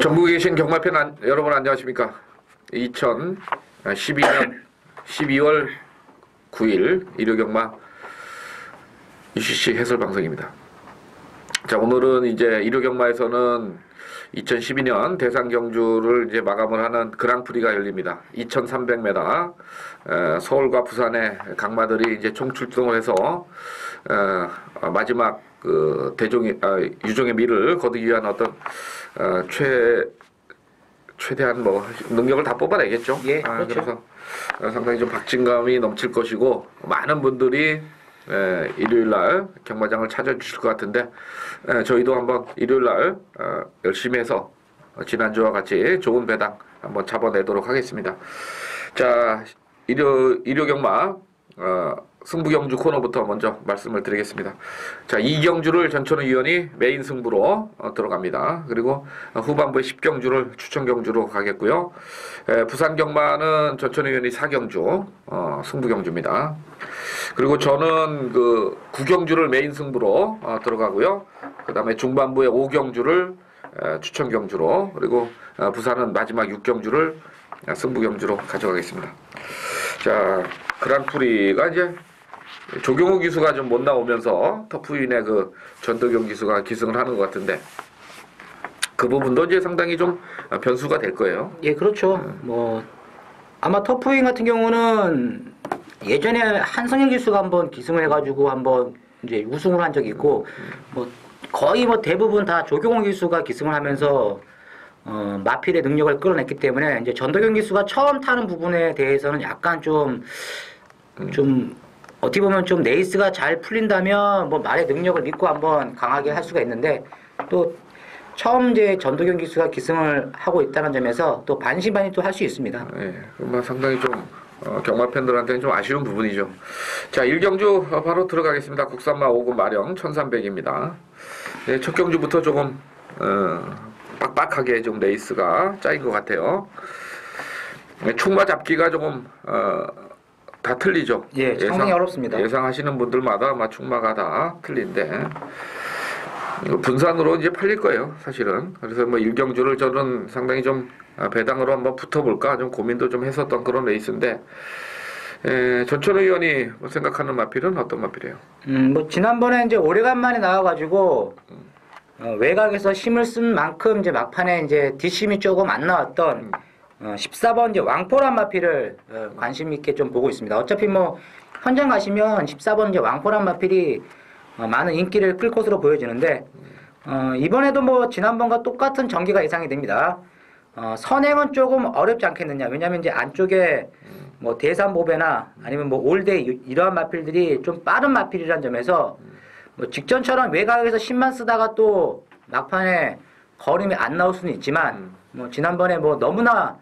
전국에 계신 경마팬 여러분 안녕하십니까? 2012년 12월 9일 일요경마 UCC 해설방송입니다. 자, 오늘은 이제 일요경마에서는 2012년 대상경주를 이제 마감을 하는 그랑프리가 열립니다. 2300m 서울과 부산의 강마들이 이제 총출동을 해서 마지막 그 유종의 미를 거두기 위한 어떤 최대한 뭐 능력을 다 뽑아내겠죠. 예, 그렇죠. 그래서 상당히 좀 박진감이 넘칠 것이고 많은 분들이 일요일날 경마장을 찾아주실 것 같은데 저희도 한번 일요일날 열심히 해서 지난주와 같이 좋은 배당 한번 잡아내도록 하겠습니다. 자, 일요경마 승부경주 코너부터 먼저 말씀을 드리겠습니다. 자, 2경주를 전천후 위원이 메인 승부로 들어갑니다. 그리고 후반부에 10경주를 추천경주로 가겠고요. 부산경마는 전천후 위원이 4경주 승부경주입니다. 그리고 저는 그 9경주를 메인 승부로 들어가고요. 그 다음에 중반부에 5경주를 추천경주로, 그리고 부산은 마지막 6경주를 승부경주로 가져가겠습니다. 자, 그랑프리가 이제 조경호 기수가 좀 못 나오면서 터프윈의 그 전도경 기수가 기승을 하는 것 같은데 그 부분도 이제 상당히 좀 변수가 될 거예요. 예, 그렇죠. 뭐 아마 터프윈 같은 경우는 예전에 한성현 기수가 한번 기승을 해가지고 한번 이제 우승을 한 적이 있고 뭐 거의 뭐 대부분 다 조경호 기수가 기승을 하면서 마필의 능력을 끌어냈기 때문에 이제 전도경 기수가 처음 타는 부분에 대해서는 약간 좀 어떻게 보면 좀 레이스가 잘 풀린다면 뭐 말의 능력을 믿고 한번 강하게 할 수가 있는데 또 처음 이제 전도경 기수가 기승을 하고 있다는 점에서 또 반신반의 또 할 수 있습니다. 네, 그만 상당히 좀 경마 팬들한테는 좀 아쉬운 부분이죠. 자, 1경주 바로 들어가겠습니다. 국산마 5군 마령 1300입니다. 네, 첫 경주부터 조금 빡빡하게 좀 레이스가 짜인 것 같아요. 네, 충마 잡기가 조금 다 틀리죠. 예, 상당히 어렵습니다. 예상하시는 분들마다 아마 충마가 다 틀린데 분산으로 이제 팔릴 거예요, 사실은. 그래서 뭐 1경주를 저는 상당히 좀 배당으로 한번 붙어볼까 좀 고민도 좀 했었던 그런 레이스인데 전천후 의원이 뭐 생각하는 마필은 어떤 마필이에요? 뭐 지난번에 이제 오래간만에 나와가지고 외곽에서 힘을 쓴 만큼 이제 막판에 이제 뒷심이 조금 안 나왔던 14번 이제 왕포란 마필을 관심 있게 좀 보고 있습니다. 어차피 뭐 현장 가시면 14번 이제 왕포란 마필이 많은 인기를 끌 것으로 보여지는데 이번에도 뭐 지난번과 똑같은 전개가 예상이 됩니다. 선행은 조금 어렵지 않겠느냐. 왜냐면 이제 안쪽에 뭐 대산보배나 아니면 뭐 올대 이러한 마필들이 좀 빠른 마필이라는 점에서 뭐 직전처럼 외곽에서 10만 쓰다가 또 막판에 걸음이 안 나올 수는 있지만 뭐 지난번에 뭐 너무나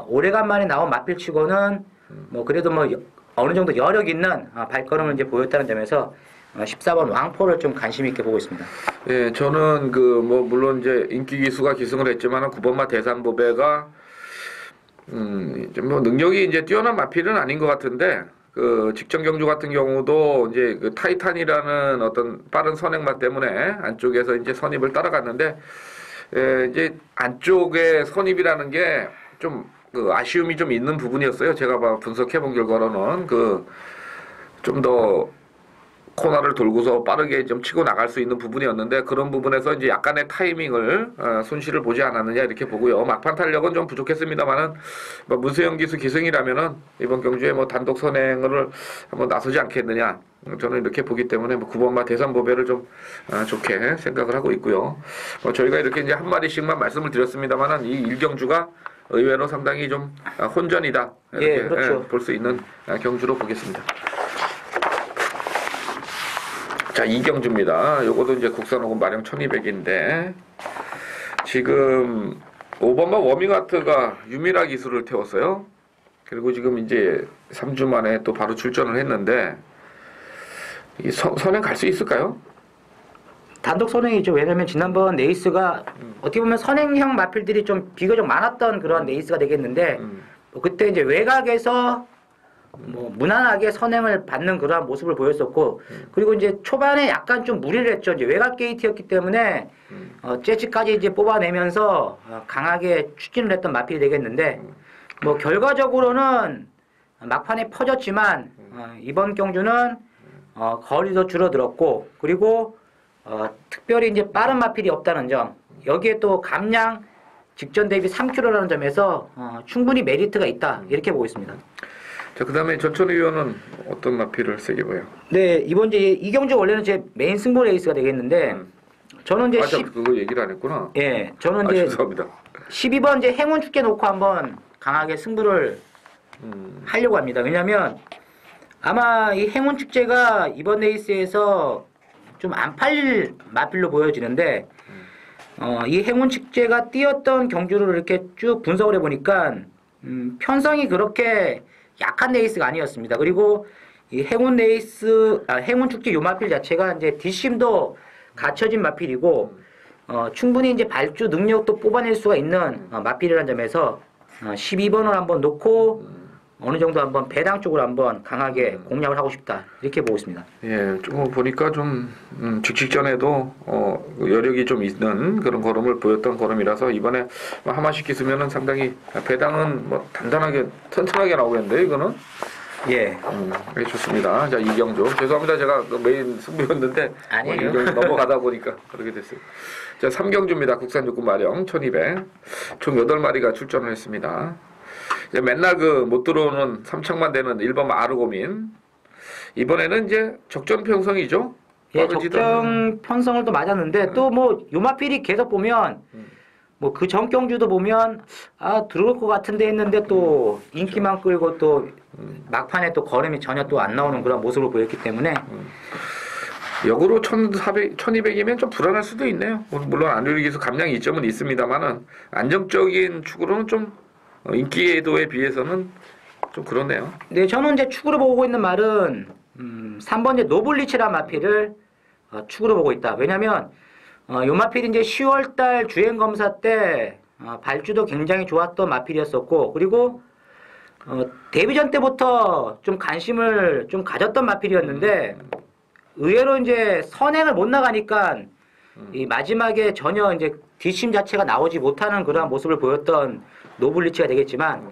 오래간만에 나온 마필치고는 뭐 그래도 뭐 어느 정도 여력 있는 발걸음을 이제 보였다는 점에서 14번 왕포를 좀 관심 있게 보고 있습니다. 예, 저는 그 뭐 물론 이제 인기 기수가 기승을 했지만 9번마 대산보배가 뭐 능력이 이제 뛰어난 마필은 아닌 것 같은데 그 직전 경주 같은 경우도 이제 그 타이탄이라는 어떤 빠른 선행마 때문에 안쪽에서 이제 선입을 따라갔는데 이제 안쪽에 선입이라는 게 좀 그 아쉬움이 좀 있는 부분이었어요. 제가 분석해 본 결과로는 그 좀 더 코너를 돌고서 빠르게 좀 치고 나갈 수 있는 부분이었는데 그런 부분에서 이제 약간의 타이밍을 손실을 보지 않았느냐 이렇게 보고요. 막판 탄력은 좀 부족했습니다만은 뭐 문세영 기수 기승이라면은 이번 경주에 뭐 단독 선행을 한번 나서지 않겠느냐 저는 이렇게 보기 때문에 뭐 9번마 대산보배를 좀 좋게 생각을 하고 있고요. 뭐 저희가 이렇게 이제 한 마디씩만 말씀을 드렸습니다만은 이 1경주가 의외로 상당히 좀 혼전이다 이렇게 예, 그렇죠. 볼 수 있는 경주로 보겠습니다. 자, 2경주입니다. 요것도 이제 국산 5군 마령 1200인데 지금 5번마 워밍하트가 유미라 기수를 태웠어요. 그리고 지금 이제 3주 만에 또 바로 출전을 했는데 이 선행 갈 수 있을까요? 단독 선행이죠. 왜냐면 지난번 레이스가 어떻게 보면 선행형 마필들이 좀 비교적 많았던 그런 레이스가 되겠는데 뭐 그때 이제 외곽에서 뭐 무난하게 선행을 받는 그러한 모습을 보였었고 그리고 이제 초반에 약간 좀 무리를 했죠. 이제 외곽 게이트였기 때문에 재즈까지 이제 뽑아내면서 강하게 추진을 했던 마필이 되겠는데 뭐 결과적으로는 막판에 퍼졌지만 이번 경주는 거리도 줄어들었고 그리고 특별히 이제 빠른 마필이 없다는 점 여기에 또 감량 직전 대비 3km라는 점에서 충분히 메리트가 있다 이렇게 보고 있습니다. 자, 그다음에 전천후 위원은 어떤 마필을 세게 보여요? 네, 이번 이제 이 경주 원래는 제 메인 승부 레이스가 되겠는데 저는 이제 아, 그거 얘기를 안 했구나. 예, 저는 이제 죄송합니다. 12번 이제 행운 축제 놓고 한번 강하게 승부를 하려고 합니다. 왜냐면 아마 이 행운 축제가 이번 레이스에서 좀 안 팔릴 마필로 보여지는데 이 행운 축제가 뛰었던 경주를 이렇게 쭉 분석을 해보니까 편성이 그렇게 약한 레이스가 아니었습니다. 그리고 이 행운 레이스, 행운 축제 요 마필 자체가 이제 뒷심도 갖춰진 마필이고 충분히 이제 발주 능력도 뽑아낼 수가 있는 마필이라는 점에서 12번을 한번 놓고 어느 정도 한번 배당 쪽으로 한번 강하게 공략을 하고 싶다 이렇게 보고 있습니다. 예, 좀 보니까 좀 직전에도 여력이 좀 있는 그런 걸음을 보였던 걸음이라서 이번에 하마씩 쓰면은 상당히 배당은 뭐 단단하게 튼튼하게 나오겠는데 이거는 예. 예, 좋습니다. 자, 이경주 죄송합니다. 제가 그 메인 승부였는데 아니에요. 이경주 넘어가다 보니까 그렇게 됐어요. 자, 3경주입니다. 국산 육군 마령 1200 총 8마리가 출전을 했습니다. 이제 맨날 그 못 들어오는 3척만 되는 1번 아르고민 이번에는 이제 적정 편성이죠. 예, 적정 편성을 또 맞았는데 또 뭐 요마필이 계속 보면 뭐 그 전 경주도 보면 들어올 것 같은데 했는데 또 인기만 끌고 또 막판에 또 걸음이 전혀 또 안 나오는 그런 모습을 보였기 때문에 역으로 1400, 1200이면 좀 불안할 수도 있네요. 물론 안르기에서 감량 이점은 있습니다만은 안정적인 축으로는 좀 인기도에 비해서는 좀 그렇네요. 네, 저는 이제 축으로 보고 있는 말은 3번 이제 노블리치란 마필을 축으로 보고 있다. 왜냐면 요 마필이 이제 10월달 주행 검사 때 발주도 굉장히 좋았던 마필이었었고 그리고 데뷔전 때부터 좀 관심을 좀 가졌던 마필이었는데 의외로 이제 선행을 못 나가니까 이 마지막에 전혀 이제 뒷심 자체가 나오지 못하는 그러한 모습을 보였던 노블리치가 되겠지만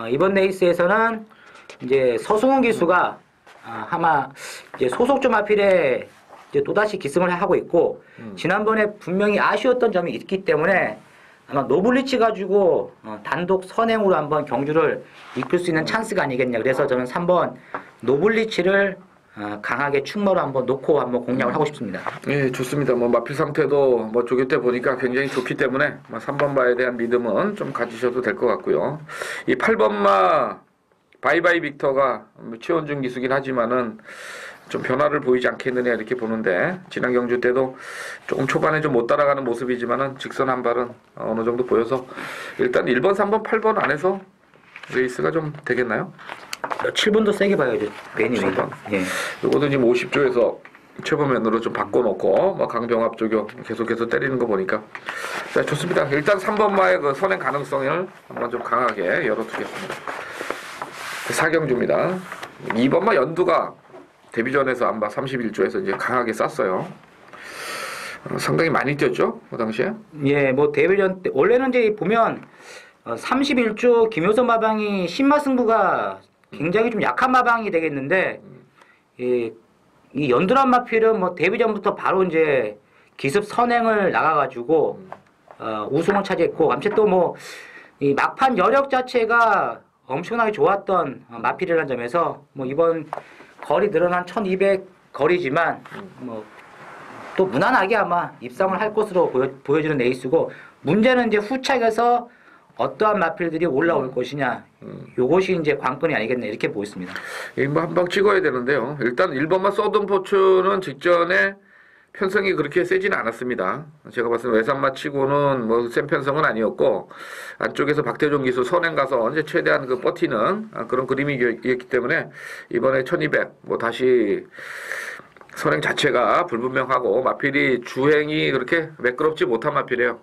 이번 레이스에서는 이제 서승훈 기수가 아마 이제 소속조 마필에 이제 또다시 기승을 하고 있고 지난번에 분명히 아쉬웠던 점이 있기 때문에 아마 노블리치 가지고 단독 선행으로 한번 경주를 이끌 수 있는 찬스가 아니겠냐. 그래서 저는 3번 노블리치를 강하게 축마로 한번 놓고 한번 공략을 하고 싶습니다. 예, 좋습니다. 뭐 마필 상태도 뭐 조교 때 보니까 굉장히 좋기 때문에 3번 마에 대한 믿음은 좀 가지셔도 될 것 같고요. 이 8번 마 바이바이 빅터가 최원중 기수긴 하지만은 좀 변화를 보이지 않겠느냐 이렇게 보는데 지난 경주 때도 조금 초반에 좀 못 따라가는 모습이지만은 직선 한 발은 어느 정도 보여서 일단 1번, 3번, 8번 안에서 레이스가 좀 되겠나요? 7번도 세게 봐야죠. 괜히 7번. 예. 요거도 지금 50조에서 최고면으로 좀 바꿔놓고 뭐 강병합 조교 계속해서 때리는 거 보니까 자, 좋습니다. 일단 3번 마의 그 선행 가능성을 한번 좀 강하게 열어두겠습니다. 4경주입니다. 2번 마 연두가 데뷔전에서 안바 31조에서 이제 강하게 쐈어요. 상당히 많이 뛰었죠? 그 당시에? 예, 뭐 데뷔전 때 원래는 이제 보면 31조 김효선 마방이 신마 승부가 굉장히 좀 약한 마방이 되겠는데 이 연두란 마필은 뭐 데뷔전부터 바로 이제 기습 선행을 나가가지고 우승을 차지했고 아무튼 또 뭐 이 막판 여력 자체가 엄청나게 좋았던 마필이라는 점에서 뭐 이번 거리 늘어난 1200 거리지만 뭐 또 무난하게 아마 입상을 할 것으로 보여지는 레이스고 문제는 이제 후착에서 어떠한 마필들이 올라올 것이냐 요것이 이제 관건이 아니겠나 이렇게 보고 있습니다. 뭐 한 방 찍어야 되는데요. 일단 1번만 써둔 포츠는 직전에 편성이 그렇게 세지는 않았습니다. 제가 봤을 때 외산마 치고는 뭐 센 편성은 아니었고 안쪽에서 박태종 기수 선행 가서 이제 최대한 그 버티는 그런 그림이었기 때문에 이번에 1200 뭐 다시 선행 자체가 불분명하고 마필이 주행이 그렇게 매끄럽지 못한 마필이에요.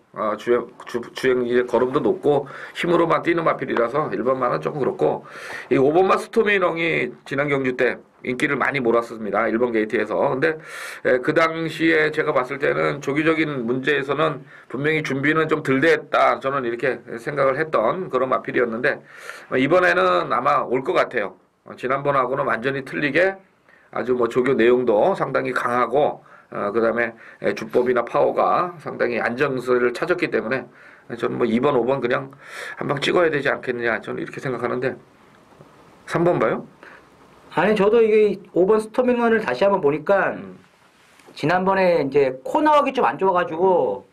주행 이제 걸음도 높고 힘으로만 뛰는 마필이라서 1번마는 조금 그렇고 이 5번마 스토미렁이 지난 경주 때 인기를 많이 몰았습니다. 1번 게이트에서. 근데 그 당시에 제가 봤을 때는 조기적인 문제에서는 분명히 준비는 좀 덜 됐다. 저는 이렇게 생각을 했던 그런 마필이었는데 이번에는 아마 올 것 같아요. 지난번하고는 완전히 틀리게 아주 뭐 조교 내용도 상당히 강하고 그다음에 주법이나 파워가 상당히 안정세를 찾았기 때문에 저는 뭐 2번, 5번 그냥 한 방 찍어야 되지 않겠느냐 저는 이렇게 생각하는데 3번 봐요? 아니 저도 이게 5번 스토밍런을 다시 한번 보니까 지난번에 이제 코 나오기 좀 안 좋아가지고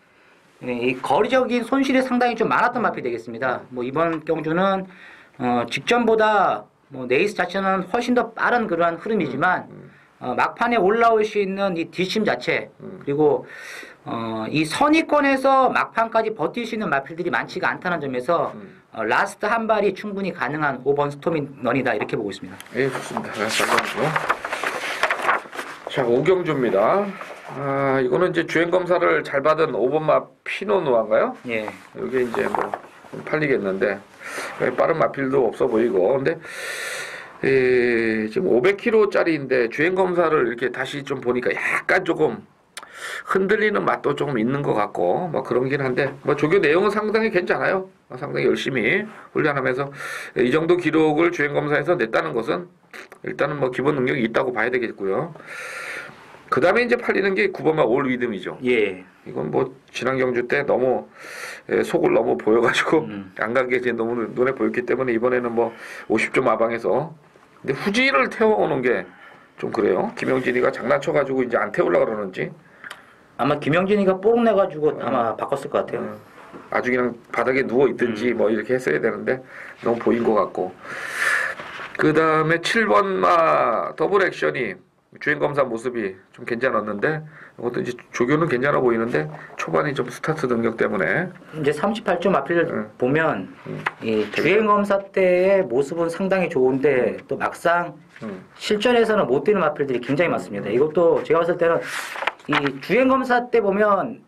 이 거리적인 손실이 상당히 좀 많았던 마필이 되겠습니다. 뭐 이번 경주는 직전보다 뭐 네이스 자체는 훨씬 더 빠른 그러한 흐름이지만 막판에 올라올 수 있는 이 뒷심 자체 그리고 이 선의권에서 막판까지 버틸 수 있는 마필들이 많지가 않다는 점에서 라스트 한 발이 충분히 가능한 5번 스토밍런이다 이렇게 보고 있습니다. 예, 좋습니다. 잠깐만요. 자, 오경주입니다. 이거는 이제 주행 검사를 잘 받은 5번마 피노누아인가요? 예. 이게 이제 뭐 팔리겠는데 빠른 마필도 없어 보이고 근데 지금 500km짜리인데 주행 검사를 이렇게 다시 좀 보니까 약간 조금 흔들리는 맛도 조금 있는 것 같고 뭐 그런긴 한데 뭐 조교 내용은 상당히 괜찮아요. 상당히 열심히 훈련하면서 이 정도 기록을 주행 검사에서 냈다는 것은 일단은 뭐 기본 능력이 있다고 봐야 되겠고요. 그 다음에 이제 팔리는 게 9번마 올 리듬이죠. 예. 이건 뭐 지난 경주 때 너무 속을 너무 보여가지고 안 간 게 이제 너무 눈에 보였기 때문에 이번에는 뭐 50점 아방에서 근데 후지를 태워오는 게 좀 그래요. 김영진이가 장난쳐가지고 이제 안 태우려고 그러는지 아마 김영진이가 뽀록 내가지고 아마 바꿨을 것 같아요. 아주 그냥 바닥에 누워 있든지 뭐 이렇게 했어야 되는데 너무 보인 것 같고 그 다음에 7번마 더블 액션이 주행검사 모습이 좀 괜찮았는데 이것도 이제 조교는 괜찮아 보이는데 초반에 좀 스타트 능력 때문에 이제 38점 앞을 보면 이 주행검사 때의 모습은 상당히 좋은데 또 막상 실전에서는 못 뛰는 마필들이 굉장히 많습니다. 이것도 제가 봤을 때는 이 주행검사 때 보면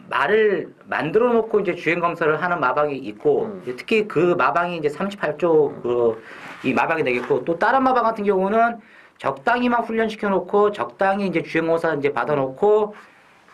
말을 만들어 놓고 이제 주행검사를 하는 마방이 있고 이제 특히 그 마방이 이제 38조 이 마방이 되겠고 또 다른 마방 같은 경우는 적당히만 훈련시켜 놓고 적당히 이제 주행검사 이제 받아 놓고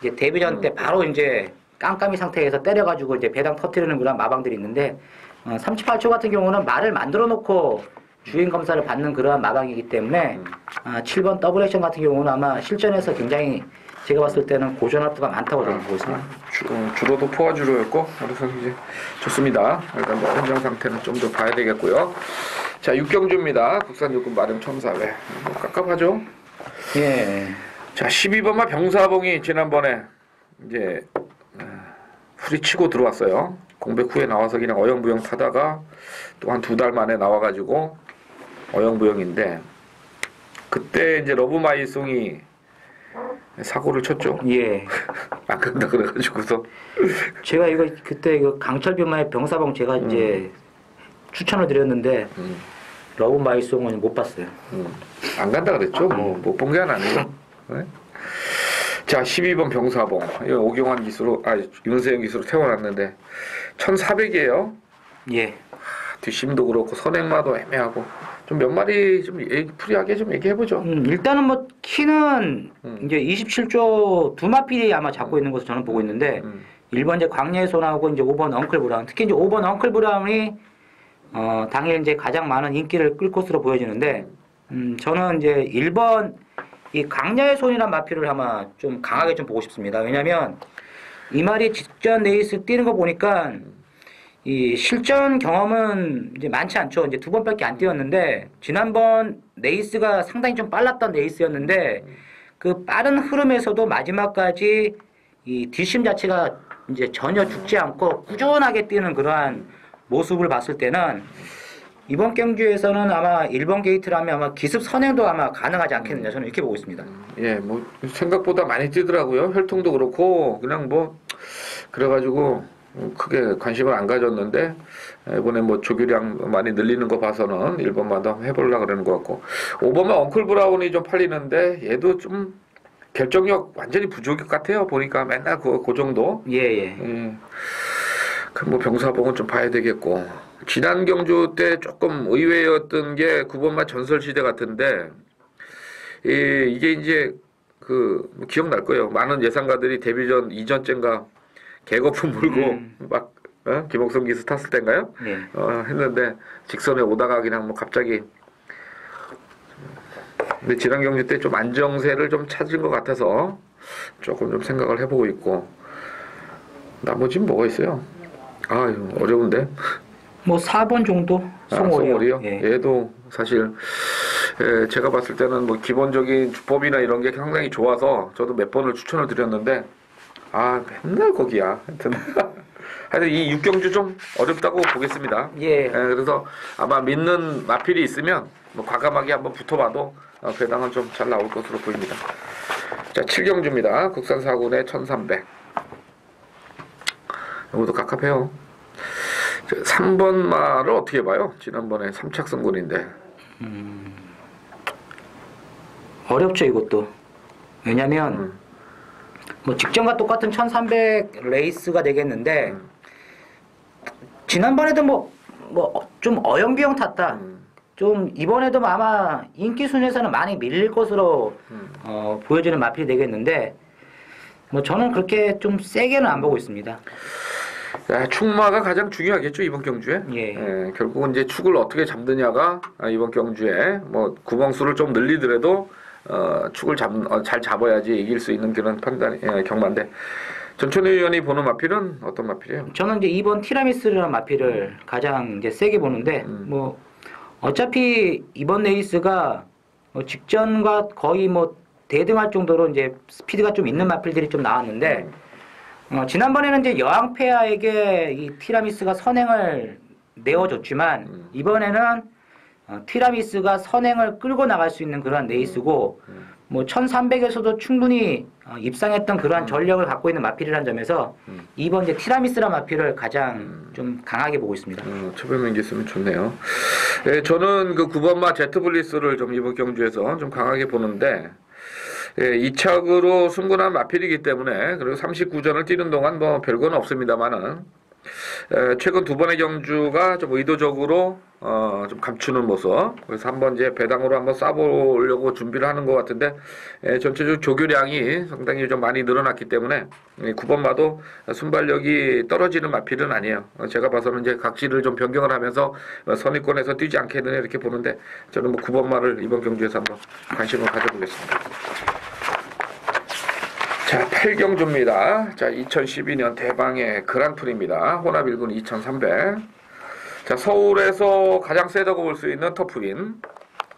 이제 데뷔전 때 바로 이제 깜깜이 상태에서 때려가지고 이제 배당 터트리는 그런 마방들이 있는데 38초 같은 경우는 말을 만들어 놓고 주행 검사를 받는 그러한 마방이기 때문에 7번 더블 액션 같은 경우는 아마 실전에서 굉장히 제가 봤을 때는 고전화도가 많다고 저는 보고 있습니다. 주로도 포화주로였고 그래서 이제 좋습니다. 일단 뭐 현장 상태는 좀 더 봐야 되겠고요. 자 6경주입니다. 국산 육군 마름 첨사회 뭐 깝깝하죠? 예. 자 12번마 병사봉이 지난번에 이제 후리치고 들어왔어요. 공백 후에 나와서 그냥 어영부영 타다가 또 한 2달 만에 나와가지고 어영부영인데 그때 이제 러브마이송이 사고를 쳤죠. 예. 안 간다 그래가지고서 제가 이거 그때 이거 강철비마의 병사봉 제가 이제 추천을 드렸는데 러브 마이송은 못 봤어요. 안 간다 그랬죠. 뭐 못 본 게 아니고. 네? 자 12번 병사봉 이거 오경환 기수로 윤세영 기수로 태워놨는데 1400이에요. 예. 뒷심도 그렇고 선행마도 애매하고 좀 몇 마리 좀 프리하게 좀 얘기해보죠. 일단은 뭐 키는 이제 27조 두 마필이 아마 잡고 있는 것으로 저는 보고 있는데 1번 이제 광야의 소나하고 이제 5번 엉클 브라운 특히 이제 5번 엉클 브라운이 당일 이제 가장 많은 인기를 끌 것으로 보여지는데 저는 이제 1번 이 강야의 손이란 마필을 아마 좀 강하게 좀 보고 싶습니다. 왜냐면 이 말이 직전 레이스 뛰는 거 보니까 이 실전 경험은 이제 많지 않죠. 이제 2번밖에 안 뛰었는데 지난번 레이스가 상당히 좀 빨랐던 레이스였는데 그 빠른 흐름에서도 마지막까지 이 뒷심 자체가 이제 전혀 죽지 않고 꾸준하게 뛰는 그러한 모습을 봤을 때는 이번 경주에서는 아마 1번 게이트라면 아마 기습 선행도 아마 가능하지 않겠느냐 저는 이렇게 보고 있습니다. 예, 뭐 생각보다 많이 뛰더라고요. 혈통도 그렇고 그냥 뭐 그래가지고 크게 관심을 안 가졌는데 이번에 뭐 조교량 많이 늘리는 거 봐서는 1번만 더 해보려고 그러는 것 같고 5번만 엉클 브라운이 좀 팔리는데 얘도 좀 결정력 완전히 부족일 것 같아요. 보니까 맨날 그 정도. 예, 예. 그뭐 병사복은 좀 봐야 되겠고. 지난 경주 때 조금 의외였던 게 9번마 전설시대 같은데 이게 이제 뭐 기억날 거예요. 많은 예상가들이 데뷔전 이전째인가 개거품 물고 막 김옥성 기수 탔을 때인가요? 예. 했는데 직선에 오다가 그냥 뭐 갑자기. 근데 지난 경주 때 좀 안정세를 좀 찾은 것 같아서 조금 좀 생각을 해보고 있고. 나머지는 뭐가 있어요? 아유 어려운데. 뭐 4번 정도 송월이요. 송월이요? 예. 얘도 사실 제가 봤을 때는 뭐 기본적인 주법이나 이런 게 상당히 좋아서 저도 몇 번을 추천을 드렸는데 맨날 거기야. 하여튼 하여튼 이 6경주 좀 어렵다고 보겠습니다. 예. 그래서 아마 믿는 마필이 있으면 뭐 과감하게 한번 붙어봐도 배당은 좀 잘 나올 것으로 보입니다. 자, 7경주입니다. 국산 4군의 1300. 이것도 깝깝해요. 3번 말을 어떻게 봐요? 지난번에 3착 승군인데. 어렵죠, 이것도. 왜냐면 뭐 직전과 똑같은 1300 레이스가 되겠는데 지난번에도 뭐 좀 어영비영 탔다. 좀 이번에도 아마 인기 순위에서는 많이 밀릴 것으로 보여지는 마필이 되겠는데 뭐 저는 그렇게 좀 세게는 안 보고 있습니다. 축마가 가장 중요하겠죠 이번 경주에. 예. 결국은 이제 축을 어떻게 잡느냐가 이번 경주에 뭐 구멍수를 좀 늘리더라도 축을 잘 잡아야지 이길 수 있는 그런 경마인데 전천후 의원이 보는 마필은 어떤 마필이에요? 저는 이제 2번 티라미스라는 마필을 가장 이제 세게 보는데 뭐 어차피 이번 레이스가 직전과 거의 뭐 대등할 정도로 이제 스피드가 좀 있는 마필들이 좀 나왔는데 지난번에는 이제 여왕페아에게 이 티라미스가 선행을 내어줬지만 이번에는 티라미스가 선행을 끌고 나갈 수 있는 그런 레이스고 뭐 1300에서도 충분히 입상했던 그러한 전력을 갖고 있는 마필이라는 점에서 이번 이제 티라미스라 마필을 가장 좀 강하게 보고 있습니다. 초별명 있으면 좋네요. 저는 그 9번마 제트블리스를 좀 이번 경주에서 좀 강하게 보는데 2착으로 승군한 마필이기 때문에 그리고 39전을 뛰는 동안 뭐 별건 없습니다만은 최근 두 번의 경주가 좀 의도적으로 좀 감추는 모습. 그래서 한번 이제 배당으로 한번 쏴보려고 준비를 하는 것 같은데 전체적 조교량이 상당히 좀 많이 늘어났기 때문에 9번마도 순발력이 떨어지는 마필은 아니에요. 제가 봐서는 이제 각지를 좀 변경을 하면서 선입권에서 뛰지 않겠느냐 이렇게 보는데 저는 뭐 9번마를 이번 경주에서 한번 관심을 가져보겠습니다. 자, 8경주입니다. 자, 2012년 대방의 그랑프리입니다. 혼합 1군 2300. 자, 서울에서 가장 세다고 볼 수 있는 터프인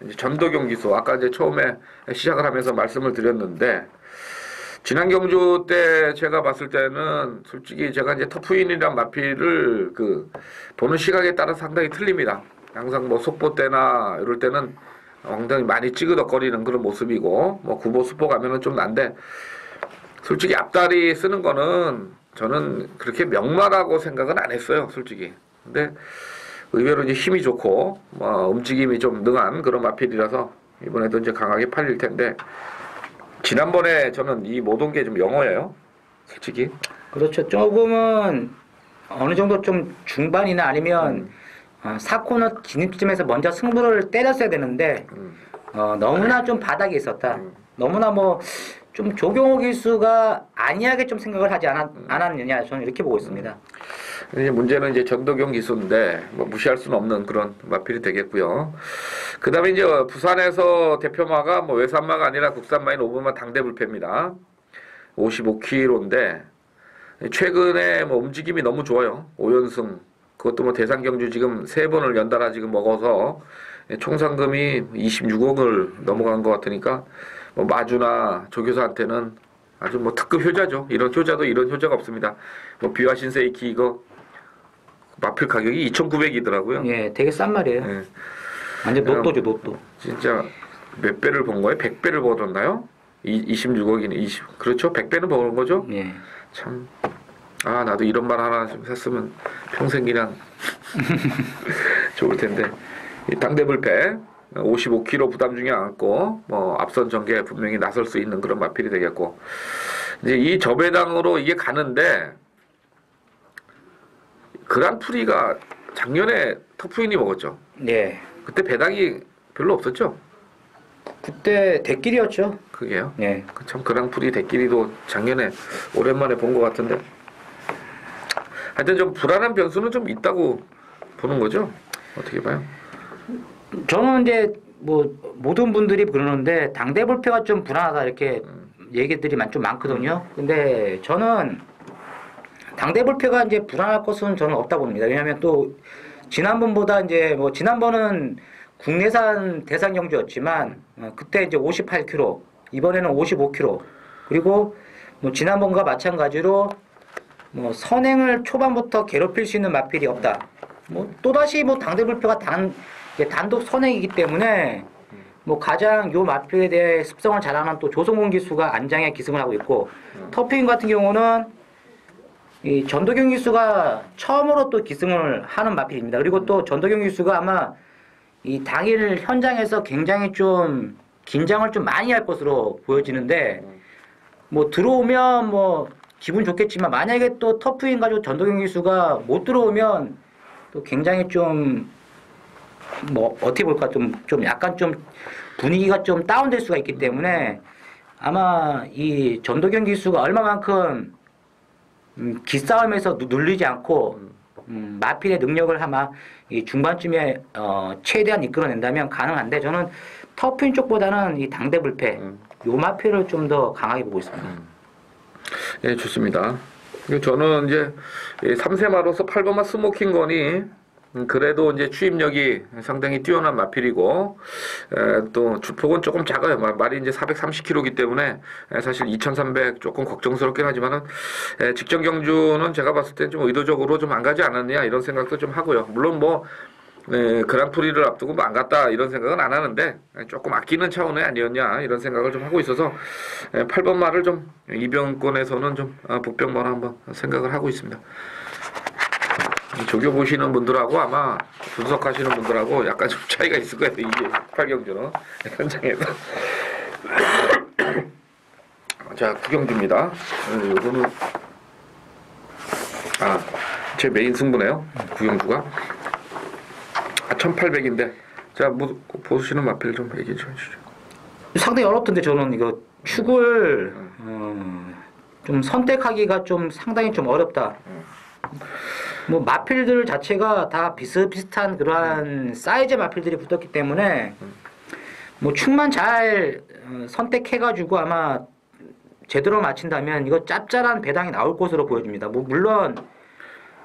이제 전도경 기수. 아까 이제 처음에 시작을 하면서 말씀을 드렸는데 지난 경주 때 제가 봤을 때는 솔직히 제가 이제 터프인이란 마필을 보는 시각에 따라 상당히 틀립니다. 항상 뭐 속보 때나 이럴 때는 엉덩이 많이 찌그덕거리는 그런 모습이고 뭐 구보 수보 가면은 좀 난데 솔직히 앞다리 쓰는 거는 저는 그렇게 명마라고 생각은 안 했어요, 솔직히. 근데 의외로 이제 힘이 좋고 움직임이 좀 능한 그런 마필이라서 이번에도 이제 강하게 팔릴 텐데 지난번에 저는 이 못 온 게 좀 영어예요, 솔직히. 그렇죠. 조금은 어느 정도 좀 중반이나 아니면 4코너 진입쯤에서 먼저 승부를 때렸어야 되는데 너무나 좀 바닥에 있었다. 너무나 뭐 좀 조경호 기수가 안이하게 좀 생각을 하지 않았느냐 저는 이렇게 보고 있습니다. 이제 문제는 이제 전도경 기수인데 뭐 무시할 수는 없는 그런 마필이 되겠고요. 그다음에 이제 부산에서 대표마가 뭐 외산마가 아니라 국산마인 5번마 당대불패입니다. 55kg인데 최근에 뭐 움직임이 너무 좋아요. 5연승 그것도 뭐 대상 경주 지금 3번을 연달아 지금 먹어서 총 상금이 26억을 넘어간 것 같으니까 뭐 마주나 조교사한테는 아주 뭐 특급 효자죠. 이런 효자도 이런 효자가 없습니다. 뭐 비와 신세이키 이거 마필 가격이 2,900이더라고요. 예, 되게 싼 말이에요. 예. 완전 로또죠, 로또. 진짜 몇 배를 번 거예요? 100배를 벌었나요? 26억이네. 20. 그렇죠? 100배는 버는 거죠? 예. 참. 나도 이런 말 하나 좀 했으면 평생 그냥 좋을 텐데. 이 당대불패 55kg 부담 중에 않고 뭐 앞선 전개에 분명히 나설 수 있는 그런 마필이 되겠고 이제 이 저배당으로 이게 가는데 그랑프리가 작년에 터프윈이 먹었죠. 네. 그때 배당이 별로 없었죠. 그때 대길이었죠. 그게요. 네. 참 그랑프리 대끼리도 작년에 오랜만에 본 것 같은데 하여튼 좀 불안한 변수는 좀 있다고 보는 거죠. 어떻게 봐요? 저는 이제 뭐 모든 분들이 그러는데 당대불패가 좀 불안하다 이렇게 얘기들이 좀 많거든요. 근데 저는 당대불패가 이제 불안할 것은 저는 없다 봅니다. 왜냐하면 또 지난번보다 이제 뭐 지난번은 국내산 대상 경주였지만 그때 이제 58kg, 이번에는 55kg, 그리고 뭐 지난번과 마찬가지로 뭐 선행을 초반부터 괴롭힐 수 있는 마필이 없다. 뭐 또다시 뭐 당대불패가 단독 선행이기 때문에 뭐 가장 요 마필에 대해 습성을 잘하는 또 조성훈 기수가 안장에 기승을 하고 있고 터프인 같은 경우는 이 전도경 기수가 처음으로 또 기승을 하는 마필입니다. 그리고 또 전도경 기수가 아마 이 당일 현장에서 굉장히 좀 긴장을 좀 많이 할 것으로 보여지는데 뭐 들어오면 뭐 기분 좋겠지만 만약에 또 터프인 가지고 전도경 기수가 못 들어오면 또 굉장히 좀 뭐 어떻게 볼까 좀 약간 좀 분위기가 좀 다운될 수가 있기 때문에 아마 이 전도경 기수가 얼마만큼 기싸움에서 눌리지 않고 마필의 능력을 아마 이 중반쯤에 최대한 이끌어낸다면 가능한데 저는 터프인 쪽보다는 이 당대불패 요 마필을 좀 더 강하게 보고 있습니다. 예, 좋습니다. 저는 이제 3세마로서 8번마 스모킹건이 그래도 이제 추임력이 상당히 뛰어난 마필이고 또 주폭은 조금 작아요. 말이 이제 430kg이기 때문에 사실 2300 조금 걱정스럽긴 하지만은 직전 경주는 제가 봤을 때 좀 의도적으로 좀 안 가지 않았냐 이런 생각도 좀 하고요. 물론 뭐 그랑프리를 앞두고 뭐 안 갔다 이런 생각은 안 하는데 조금 아끼는 차원이 아니었냐 이런 생각을 좀 하고 있어서 8번 말을 좀 이병권에서는 좀 복병만 한번 생각을 하고 있습니다. 조교 보시는 분들하고 아마 분석하시는 분들하고 약간 좀 차이가 있을 거예요. 이게 8경주는 현장에서. 자, 9경주입니다. 요거는 제 메인 승부네요. 9경주가 1800인데 자, 뭐 보시는 마필 좀 얘기 좀 해주시죠. 상당히 어렵던데 저는 이거 축을 좀 선택하기가 좀 상당히 좀 어렵다. 뭐 마필들 자체가 다 비슷비슷한 그러한 사이즈 마필들이 붙었기 때문에 뭐 축만 잘 선택해가지고 아마 제대로 맞춘다면 이거 짭짤한 배당이 나올 것으로 보여집니다. 뭐 물론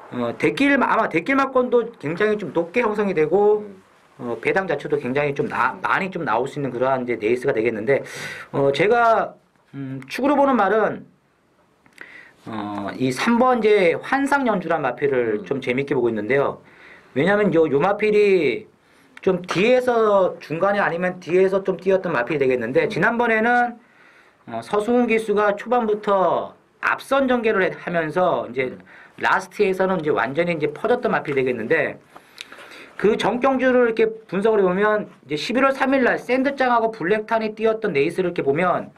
아마 대길 막권도 굉장히 좀 높게 형성이 되고 배당 자체도 굉장히 좀 많이 좀 나올 수 있는 그러한 이제 레이스가 되겠는데 제가 축으로 보는 말은 이 3번 이제 환상 연주란 마필을 좀 재밌게 보고 있는데요. 왜냐면 요 마필이 좀 뒤에서 중간에 아니면 뒤에서 좀 뛰었던 마필이 되겠는데 지난번에는 서승훈 기수가 초반부터 앞선 전개를 하면서 이제 라스트에서는 이제 완전히 이제 퍼졌던 마필이 되겠는데 그 전경주를 이렇게 분석을 해보면 이제 11월 3일 날 샌드장하고 블랙탄이 뛰었던 레이스를 이렇게 보면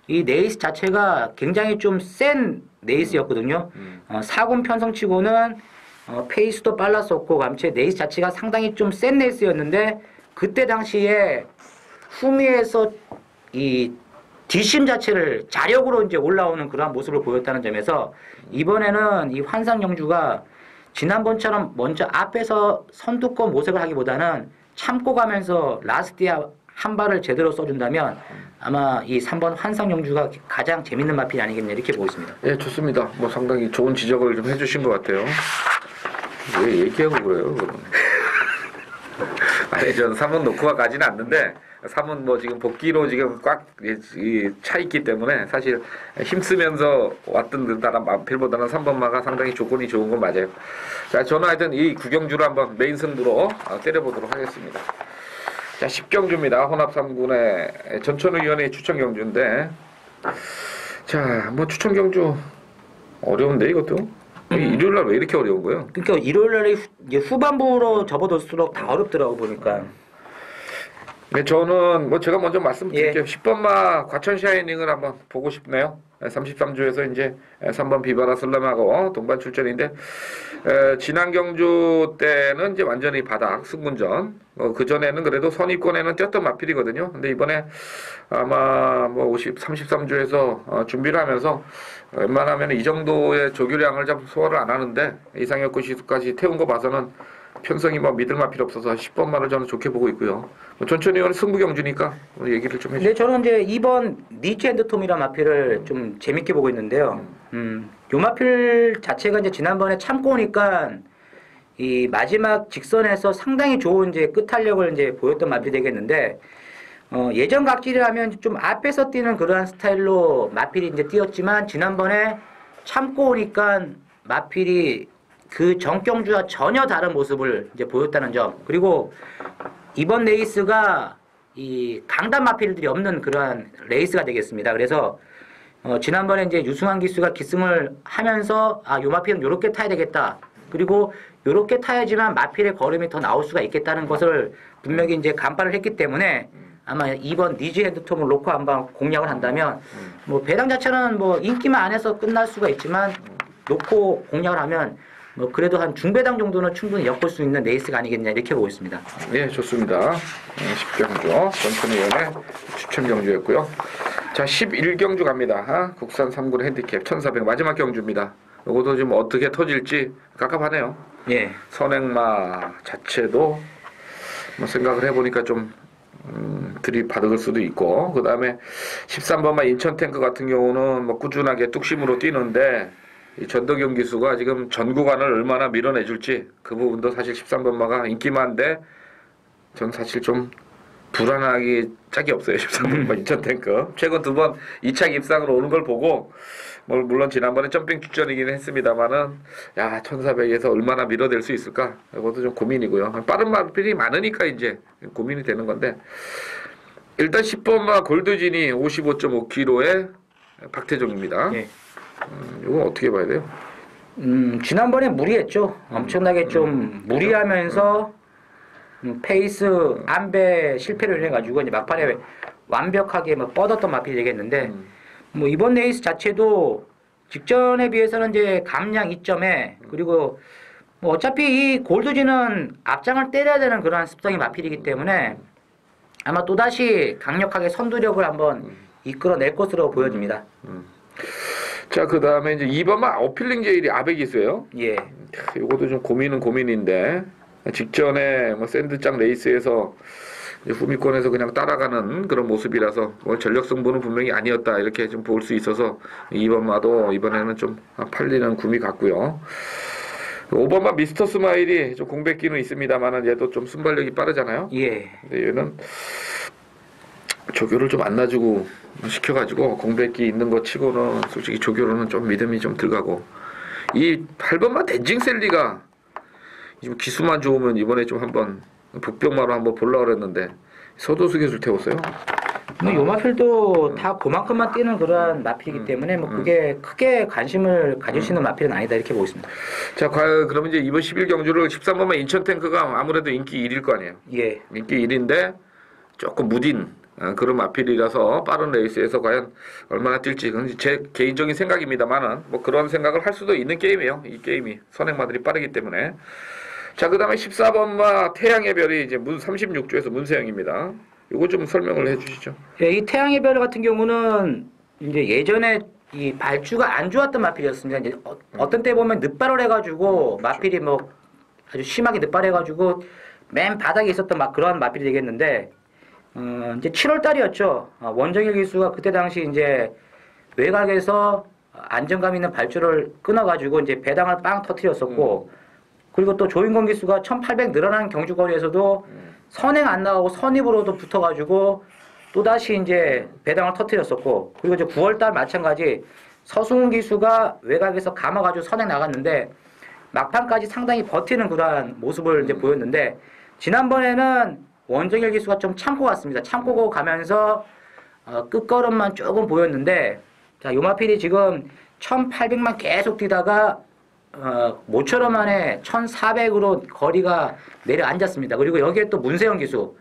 이 레이스 자체가 굉장히 좀 센 레이스였거든요. 4군 편성치고는 페이스도 빨랐었고 감체 레이스 자체가 상당히 좀 센 레이스였는데 그때 당시에 후미에서 이 뒷심 자체를 자력으로 이제 올라오는 그러한 모습을 보였다는 점에서 이번에는 이 환상 경주가 지난번처럼 먼저 앞에서 선두권 모색을 하기보다는 참고 가면서 라스트에 한 발을 제대로 써준다면 아마 이 3번 환상 경주가 가장 재밌는 마필이 아니겠냐 이렇게 보고 있습니다. 예, 좋습니다. 뭐 상당히 좋은 지적을 좀 해주신 것 같아요. 왜 얘기하고 그래요? 아니, 전 3번 놓고 가지는 않는데 3은 뭐 지금 복귀로 지금 꽉 차 있기 때문에 사실 힘쓰면서 왔던 듯한 마필보다는 3번마가 상당히 조건이 좋은 건 맞아요. 자, 저는 하여튼 이 9경주를 한번 메인 승부로 때려보도록 하겠습니다. 자, 10경주입니다. 혼합 3군의 전천후위원회 추천 경주인데 자, 뭐 추천 경주 어려운데 이것도 일요일날 왜 이렇게 어려운 거예요? 그러니까 일요일날에 후반부로 접어들수록 다 어렵더라고 보니까. 네, 저는 뭐 제가 먼저 말씀드릴게요. 예. 10번마 과천 샤이닝을 한번 보고 싶네요. 33주에서 이제 3번 비바라 슬람하고 동반 출전인데 지난 경주 때는 이제 완전히 바닥 승군전. 그 전에는 그래도 선입권에는 뛰었던 마필이거든요. 근데 이번에 아마 뭐 33주에서 준비를 하면서 웬만하면 이 정도의 조교량을 좀 소화를 안 하는데 이상혁 구시수까지 태운 거 봐서는 편성이 뭐 믿을만 필요 없어서 10번만을 저는 좋게 보고 있고요. 전천이 오늘 승부 경주니까 얘기를 좀 해주세요. 네, 저는 이제 2번 니치 앤드 톰이라는 마필을 좀 재밌게 보고 있는데요. 요 마필 자체가 이제 지난번에 참고 오니까 이 마지막 직선에서 상당히 좋은 이제 끝탄력을 이제 보였던 마필이 되겠는데, 예전 각질이라면 좀 앞에서 뛰는 그러한 스타일로 마필이 이제 뛰었지만, 지난번에 참고 오니까 마필이 그 정경주와 전혀 다른 모습을 이제 보였다는 점. 그리고 이번 레이스가 이 강단 마필들이 없는 그러한 레이스가 되겠습니다. 그래서 지난번에 이제 유승환 기수가 기승을 하면서 요 마필은 요렇게 타야 되겠다. 그리고 요렇게 타야지만 마필의 걸음이 더 나올 수가 있겠다는 것을 분명히 이제 간파를 했기 때문에 아마 이번 니즈 핸드톰을 놓고 한번 공략을 한다면 뭐 배당 자체는 뭐 인기만 안 해서 끝날 수가 있지만 놓고 공략을 하면 뭐 그래도 한 중배당 정도는 충분히 엮을 수 있는 레이스가 아니겠냐 이렇게 보고 있습니다. 네, 좋습니다. 10경주 전천이 의원의 추천 경주였고요. 자, 11경주 갑니다. 국산 3군 핸디캡 1400 마지막 경주입니다. 이것도 지금 어떻게 터질지 깝깝하네요. 예. 선행마 자체도 뭐 생각을 해보니까 좀 들이받을 수도 있고, 그 다음에 13번마 인천탱크 같은 경우는 뭐 꾸준하게 뚝심으로 뛰는데 이 전덕용 기수가 지금 전 구간을 얼마나 밀어내줄지 그 부분도 사실 13번마가 인기만한데 전 사실 좀 불안하기 짝이 없어요. 13번마 인천탱크 최근 2번 2차 입상으로 오는 걸 보고 물론 지난번에 점핑 출전이긴 했습니다만은 1400에서 얼마나 밀어낼 수 있을까 이것도 좀 고민이고요. 빠른 마필이 많으니까 이제 고민이 되는 건데 일단 10번마 골드진이 55.5kg의 박태종입니다. 예. 이건 어떻게 봐야 돼요? 지난번에 무리했죠. 엄청나게 좀 무리하면서 페이스 안배 실패를 해가지고 이제 막판에 완벽하게 뭐 뻗었던 마필이 되겠는데 뭐 이번 레이스 자체도 직전에 비해서는 이제 감량 2점에 그리고 뭐 어차피 이 골드진은 앞장을 때려야 되는 그런 습성이 마필이기 때문에 아마 또다시 강력하게 선두력을 한번 이끌어낼 것으로 보여집니다. 자, 그 다음에 이제 2번마 어필링 제일이 아베기스예요. 예. 이것도 좀 고민인데 직전에 뭐 샌드장 레이스에서 후미권에서 그냥 따라가는 그런 모습이라서 전력 승부는 분명히 아니었다 이렇게 좀 볼 수 있어서 2번마도 이번에는 좀 팔리는 구미 같고요. 5번마 미스터 스마일이 좀 공백기는 있습니다만은 얘도 좀 순발력이 빠르잖아요. 예. 근데 얘는 조교를 좀 안 놔주고 시켜가지고 공백기 있는 거 치고는 솔직히 조교로는 좀 믿음이 좀 들어가고 이 8번마 댄징 셀리가 지금 기수만 좋으면 이번에 좀 한번 북병마로 한번 보려고 그랬는데 서도수 교수를 태웠어요. 뭐 요 마필도 다 그만큼만 뛰는 그런 마필이기 때문에 뭐 그게 크게 관심을 가지시는 마필은 아니다 이렇게 보고 있습니다. 자, 그러면 이제 이번 11경주를 13번마 인천탱크가 아무래도 인기 1일 거 아니에요. 예. 인기 1인데 조금 무딘 그런 마필이라서 빠른 레이스에서 과연 얼마나 뛸지 그건 제 개인적인 생각입니다만은 뭐 그런 생각을 할 수도 있는 게임이에요. 이 게임이 선행마들이 빠르기 때문에. 자, 그 다음에 14번마 태양의 별이 이제 36주에서 문세영입니다. 이거 좀 설명을 해주시죠. 예, 이 태양의 별 같은 경우는 이제 예전에 이 발주가 안 좋았던 마필이었습니다. 이제 어떤 때 보면 늦발을 해가지고 마필이 뭐 아주 심하게 늦발해가지고 맨 바닥에 있었던 막 그런 마필이 되겠는데 이제 7월 달이었죠. 원정일 기수가 그때 당시 이제 외곽에서 안정감 있는 발주를 끊어가지고 이제 배당을 빵 터뜨렸었고 그리고 또 조인권 기수가 1800 늘어나는 경주거리에서도 선행 안 나가고 선입으로도 붙어가지고 또다시 이제 배당을 터뜨렸었고 그리고 이제 9월달 마찬가지 서승훈 기수가 외곽에서 감아가지고 선행 나갔는데 막판까지 상당히 버티는 그러한 모습을 이제 보였는데 지난번에는 원정일 기수가 좀 참고 갔습니다. 참고 가면서 끝걸음만 조금 보였는데 자 요마필이 지금 1800만 계속 뛰다가 모처럼 만에 1400으로 거리가 내려앉았습니다. 그리고 여기에 또 문세영 기수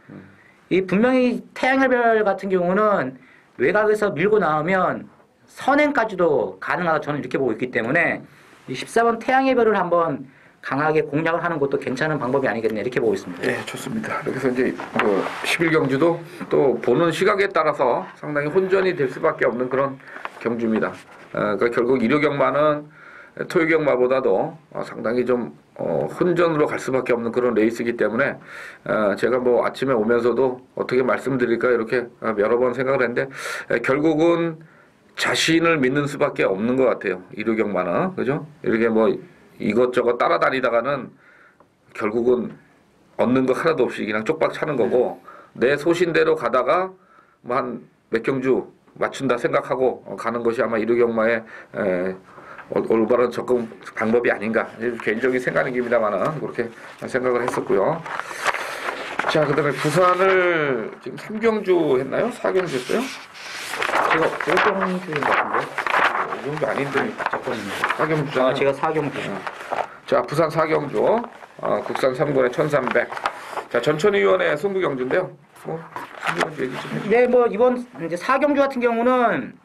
이 분명히 태양열별 같은 경우는 외곽에서 밀고 나오면 선행까지도 가능하다 저는 이렇게 보고 있기 때문에 이 14번 태양열별을 한번 강하게 공략을 하는 것도 괜찮은 방법이 아니겠네 이렇게 보고 있습니다. 네, 좋습니다. 그래서 이제 11경주도 또 보는 시각에 따라서 상당히 혼전이 될 수밖에 없는 그런 경주입니다. 그러니까 결국 일요경마는 토요경마보다도 상당히 좀 혼전으로 갈 수밖에 없는 그런 레이스이기 때문에 제가 뭐 아침에 오면서도 어떻게 말씀드릴까 이렇게 여러 번 생각을 했는데 결국은 자신을 믿는 수밖에 없는 것 같아요. 일요경마는 그죠? 이렇게 뭐 이것저것 따라다니다가는 결국은 얻는 거 하나도 없이 그냥 쪽박 차는 거고 내 소신대로 가다가 뭐 한 몇 경주 맞춘다 생각하고 가는 것이 아마 일요경마의 올바른 접근 방법이 아닌가 개인적인 생각입니다만은 그렇게 생각을 했었고요. 자, 그다음에 부산을 지금 3경주 했나요? 4경주 했어요? 제가 5경주인 것 같은데? 5경주 아닌데 잠깐만요. 4경주잖아요. 제가 4경주. 자, 부산 4경주 국산 3군의 1300. 자, 전천위원회 승부경주인데요. 승부경주 얘기 좀 해주세요. 네, 뭐 이번 이제 4경주 같은 경우는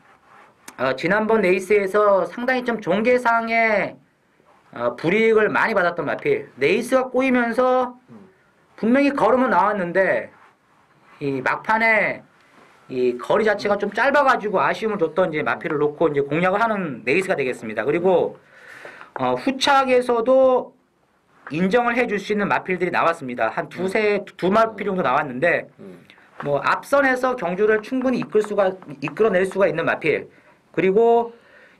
지난번 레이스에서 상당히 좀 종계상의 불이익을 많이 받았던 마필. 레이스가 꼬이면서 분명히 걸으면 나왔는데 이 막판에 이 거리 자체가 좀 짧아가지고 아쉬움을 줬던 이제 마필을 놓고 이제 공략을 하는 레이스가 되겠습니다. 그리고 후착에서도 인정을 해줄 수 있는 마필들이 나왔습니다. 한 두 마필 정도 나왔는데 뭐 앞선에서 경주를 충분히 이끌어낼 수가 있는 마필. 그리고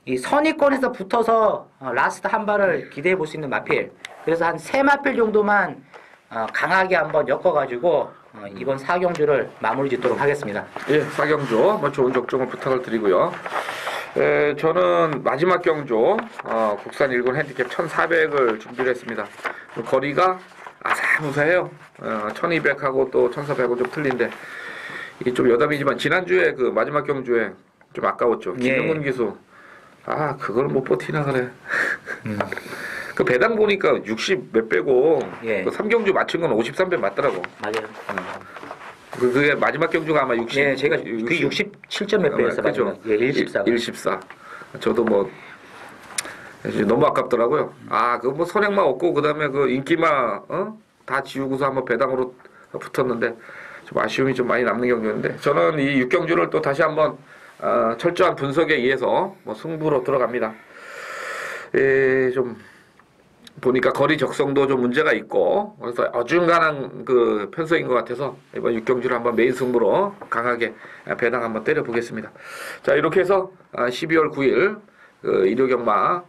이 선의권에서 붙어서 라스트 한 발을 기대해 볼 수 있는 마필. 그래서 한 3마필 정도만 강하게 한번 엮어가지고 이번 4경주를 마무리 짓도록 하겠습니다. 예, 4경주 한번 좋은 적중을 부탁을 드리고요. 저는 마지막 경주 국산 1군 핸디캡 1400을 준비를 했습니다. 거리가 아사무사해요. 1200하고 또 1400하고 좀 틀린데 이게 좀 여담이지만 지난주에 그 마지막 경주에 좀 아까웠죠. 김용문 기수. 그걸 못 버티나 그래. 그 배당 보니까 60 몇 배고 예. 그 3경주 맞춘 건 53배 맞더라고. 맞아요. 그게 마지막 경주가 아마 60. 예, 제가 그 67점 몇 배였어 그죠? 예, 114. 114. 저도 뭐 너무 아깝더라고요. 그거 뭐 선행마 없고 그다음에 그 인기마 다 지우고서 한번 배당으로 붙었는데 좀 아쉬움이 좀 많이 남는 경주였는데 저는 이 6경주를 또 다시 한번 철저한 분석에 의해서 뭐 승부로 들어갑니다. 좀 보니까 거리 적성도 좀 문제가 있고 그래서 어중간한 그 편성인 것 같아서 이번 6경주를 한번 메인 승부로 강하게 배당 한번 때려 보겠습니다. 자, 이렇게 해서 12월 9일 그 일요경마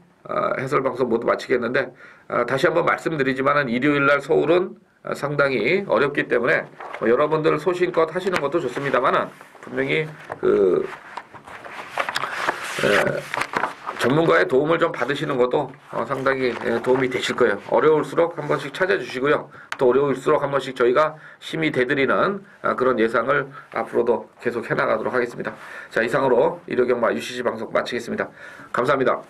해설 방송 모두 마치겠는데 다시 한번 말씀드리지만은 일요일 날 서울은 상당히 어렵기 때문에 여러분들 소신껏 하시는 것도 좋습니다만은 분명히 그 전문가의 도움을 좀 받으시는 것도 상당히 도움이 되실 거예요. 어려울수록 한 번씩 찾아주시고요. 또 어려울수록 한 번씩 저희가 힘이 되드리는 그런 예상을 앞으로도 계속 해나가도록 하겠습니다. 자, 이상으로 일요경마 UCC 방송 마치겠습니다. 감사합니다.